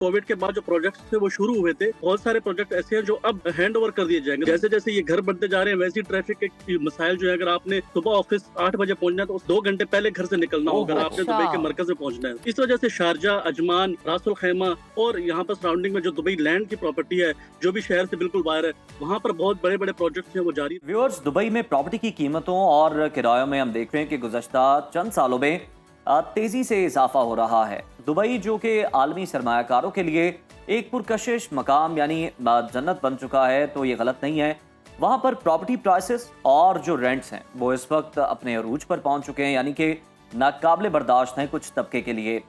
Covid के बाद जो प्रोजेक्ट्स थे वो शुरू हुए थे, बहुत सारे प्रोजेक्ट ऐसे हैं जो अब हैंड ओवर कर दिए जाएंगे। जैसे जैसे ये घर बनते जा रहे हैं वैसे ही ट्रैफिक के मसाइल जो है, अगर आपने सुबह ऑफिस 8 बजे पहुंचना है तो 2 घंटे पहले घर से निकलना होगा, अगर आपने दुबई के मरकज में पहुंचना है। इस वजह से शारजा, अजमान, रासुल खैमा और यहाँ पर सराउंडिंग में जो दुबई लैंड की प्रॉपर्टी है, जो भी शहर से बिल्कुल बाहर है, वहाँ पर बहुत बड़े बड़े प्रोजेक्ट हैं वो जारी। व्यूअर्स, दुबई में प्रॉपर्टी की कीमतों और किरायों में हम देख रहे हैं कि गुज़श्ता चंद सालों में तेजी से इजाफा हो रहा है। दुबई जो कि आलमी सरमायाकारों के लिए एक पुरकशिश मकाम यानी जन्नत बन चुका है, तो ये गलत नहीं है। वहाँ पर प्रॉपर्टी प्राइसेस और जो रेंट्स हैं वो इस वक्त अपने अरूज पर पहुँच चुके हैं, यानी कि नाकाबिले बर्दाश्त हैं कुछ तबके के लिए।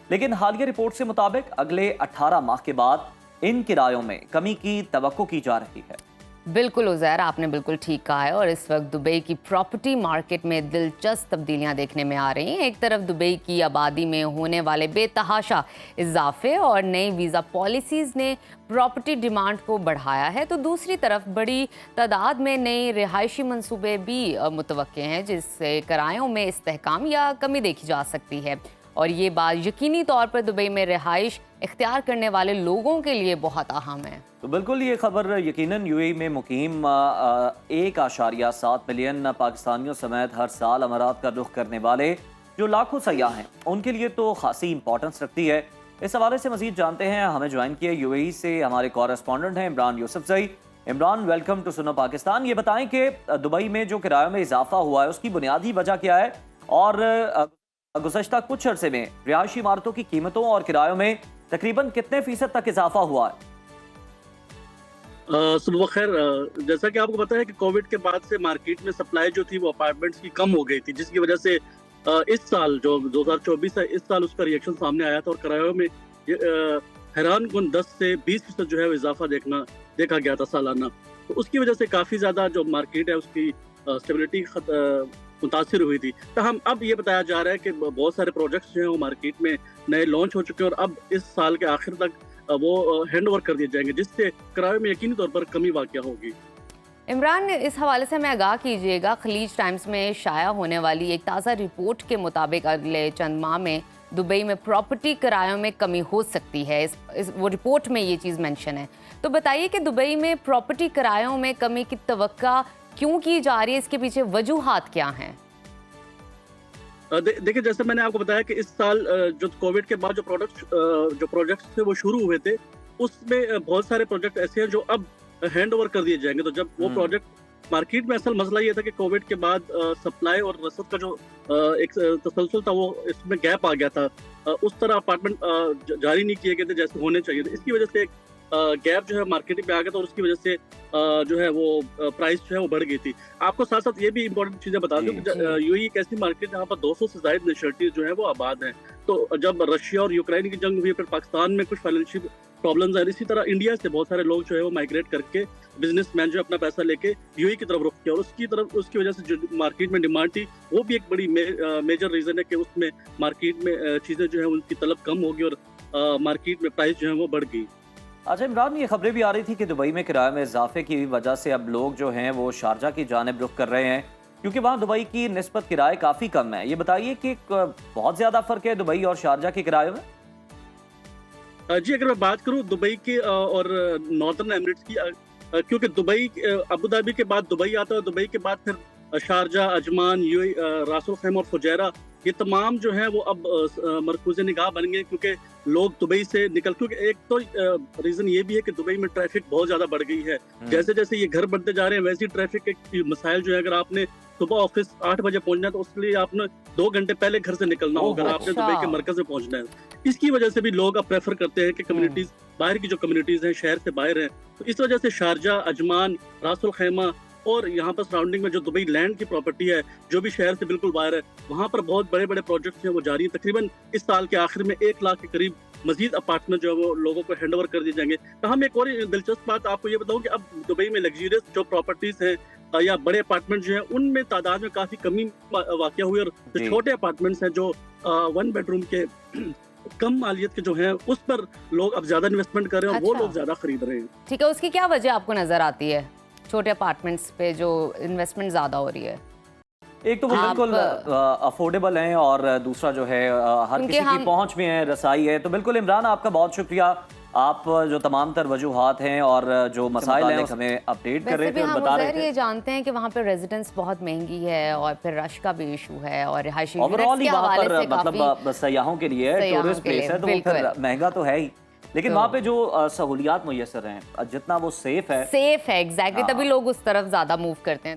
लेकिन हालिया रिपोर्ट से मुताबिक अगले 18 माह के बाद इन किरायों में कमी की तवक्को की जा रही है। बिल्कुल उज़ैर, आपने बिल्कुल ठीक कहा है। और इस वक्त दुबई की प्रॉपर्टी मार्केट में दिलचस्प तब्दीलियां देखने में आ रही हैं। एक तरफ दुबई की आबादी में होने वाले बेतहाशा इजाफे और नई वीज़ा पॉलिसीज़ ने प्रॉपर्टी डिमांड को बढ़ाया है, तो दूसरी तरफ बड़ी तादाद में नए रिहायशी मंसूबे भी मुतवक्के हैं, जिससे किरायों में इस्तेहकाम या कमी देखी जा सकती है। और ये बात यकीनी तौर पर दुबई में रिहाइश इख्तियार करने वाले लोगों के लिए बहुत अहम है। तो बिल्कुल ये खबर यकीनन यूएई में मुकीम 1.7 मिलियन पाकिस्तानियों समेत हर साल अमारात का रुख करने वाले जो लाखों सयाह हैं उनके लिए तो खासी इंपॉर्टेंस रखती है। इस हवाले से मजीद जानते हैं, हमें ज्वाइन किए यूएई से हमारे कॉरेस्पॉन्डेंट हैं इमरान यूसुफजई। इमरान, वेलकम टू सुनो पाकिस्तान। ये बताएं कि दुबई में जो किरायों में इजाफा हुआ है उसकी बुनियादी वजह क्या है, और गुज़श्ता कुछ अरसे में रिहायशी इमारतों की कीमतों और किरायों में तकरीबन कितने फीसद तक इजाफा हुआ है? सुबह खैर, जैसा कि आपको पता है कि कोविड के बाद से मार्केट में सप्लाई जो थी वो अपार्टमेंट्स की कम हो गई थी, जिसकी वजह से इस साल जो 2024 है, इस साल उसका रिएक्शन सामने आया था और किरायों में हैरानकुन 10 से 20% जो है वो इजाफा देखा गया था सालाना। तो उसकी वजह से काफ़ी ज़्यादा जो मार्केट है उसकी स्टेबिलिटी मुतासिर हुई थी। तो हम अब ये बताया जा रहा है कि बहुत सारे प्रोजेक्ट्स जो हैं वो मार्केट में नए लॉन्च हो चुके हैं और अब इस साल के आखिर तक वो हैंड ओवर कर दिए जाएंगे, जिससे किराए में यकीनी तौर पर कमी वाक़या होगी। इमरान, इस हवाले से हमें आगाह कीजिएगा। खलीज टाइम्स में शाया होने वाली एक ताज़ा रिपोर्ट के मुताबिक अगले चंद माह में दुबई में प्रॉपर्टी किरायों में कमी हो सकती है। वो रिपोर्ट में ये चीज़ मेंशन है। तो बताइए कि दुबई में प्रॉपर्टी किरायों में कमी की तवक्का क्यों की जा रही है, इसके पीछे वजूहात क्या हैं? देखिए, जैसे मैंने आपको बताया कि इस साल जो कोविड के बाद जो प्रोजेक्ट्स थे वो शुरू हुए थे, उसमें बहुत सारे प्रोजेक्ट ऐसे हैं जो अब हैंड ओवर कर दिए जाएंगे। तो जब वो प्रोजेक्ट मार्केट में, असल मसला ये था कि कोविड के बाद सप्लाई और रसद का जो एक तसलसल था वो इसमें गैप आ गया था। उस तरह अपार्टमेंट जारी नहीं किए गए थे जैसे होने चाहिए थे। इसकी वजह से एक गैप जो है मार्केट में आ गया था और उसकी वजह से जो है वो प्राइस जो है वो बढ़ गई थी। आपको साथ साथ ये भी इम्पोर्टेंट चीजें बता दूं कि यूएई एक ऐसी मार्केट जहाँ पर 200 से ज्यादा नेशनलिटीज जो है वो आबाद हैं। तो जब रशिया और यूक्रेन की जंग हुई, फिर पाकिस्तान में कुछ फाइनेंशियल प्रॉब्लम्स आए, इसी तरह इंडिया से बहुत सारे लोग जो है वो माइग्रेट करके बिजनेसमैन जो अपना पैसा लेके यूएई की तरफ रुख किया और उसकी वजह से जो मार्केट में डिमांड थी वो भी एक बड़ी मेजर रीजन है कि उसमें मार्केट में चीजें जो है उनकी तलब कम होगी और मार्केट में प्राइस जो है वो बढ़ गई। अच्छा इमरान, ये खबरें भी आ रही थी कि दुबई में किराए में इजाफे की वजह से अब लोग जो हैं वो शारजा की जानिब रुख कर रहे हैं, क्योंकि वहाँ दुबई की निस्बत किराए काफ़ी कम है। ये बताइए कि बहुत ज़्यादा फ़र्क है दुबई और शारजा के किराए में? जी, अगर मैं बात करूँ दुबई की और नॉर्दर्न एमिरेट्स की, क्योंकि दुबई अबू धाबी के बाद दुबई आता है, दुबई के बाद फिर शारजा, अजमान, यूएई, रासुल खैमा और फुजैरा, ये तमाम जो है वो अब मरकूज़ निगाह बन गए, क्योंकि लोग दुबई से क्योंकि एक तो रीज़न ये भी है कि दुबई में ट्रैफिक बहुत ज़्यादा बढ़ गई है। जैसे जैसे ये घर बनते जा रहे हैं वैसे ही ट्रैफिक के मसाइल जो है, अगर आपने सुबह ऑफिस 8 बजे पहुंचना है तो उसके लिए आपने 2 घंटे पहले घर से निकलना होगा, अगर आपने दुबई के मरकज में पहुंचना है। इसकी वजह से भी लोग अब प्रेफर करते हैं कि कम्युनिटीज बाहर की जो कम्युनिटीज हैं, शहर से बाहर हैं, तो इस वजह से शारजा, अजमान, रासुल खैमा और यहाँ पर सराउंडिंग में जो दुबई लैंड की प्रॉपर्टी है, जो भी शहर से बिल्कुल बाहर है, वहाँ पर बहुत बड़े बड़े प्रोजेक्ट्स हैं वो जारी हैं। तकरीबन इस साल के आखिर में 1 लाख के करीब मजीद अपार्टमेंट जो है वो लोगों को हैंड ओवर कर दिए जाएंगे। तो हम एक और दिलचस्प बात आपको ये बताऊं कि अब दुबई में लग्जरियस जो प्रॉपर्टीज हैं या बड़े अपार्टमेंट जो हैं उनमें तादाद में काफी कमी वाक़या हुई और जो छोटे अपार्टमेंट्स हैं जो 1 बेडरूम के कम मालियत के जो हैं उस पर लोग अब ज्यादा इन्वेस्टमेंट कर रहे हैं और वो लोग ज्यादा खरीद रहे हैं। ठीक है, उसकी क्या वजह आपको नजर आती है, छोटे अपार्टमेंट्स पे जो इन्वेस्टमेंट ज्यादा हो रही है? एक तो वो आप- बिल्कुल अफोर्डेबल हैं और दूसरा जो है हर क्योंकि किसी की हम- पहुंच में है, रसाई है। तो बिल्कुल इमरान, आपका बहुत शुक्रिया। आप जो तमाम तर वजूहात हैं और जो मसाइल हैं उस हमें अपडेट कर वैसे रहे भी थे और हम बता रहे उधर थे। ये जानते हैं कि वहाँ पे रेजिडेंस बहुत महंगी है और फिर रश का भी इशू है और रिहायशी ओवरऑल ही के वहाँ हवाले पर से काफी मतलब सयाहों के लिए सयाहों टूरिस्ट के प्लेस लिए, है, तो वो फिर बिल्कुल। महंगा तो है ही, लेकिन तो- वहाँ पे जो सहूलियात मुयसर हैं, जितना वो सेफ है। सेफ है एग्जैक्टली, हाँ। तभी लोग उस तरफ ज्यादा मूव करते हैं।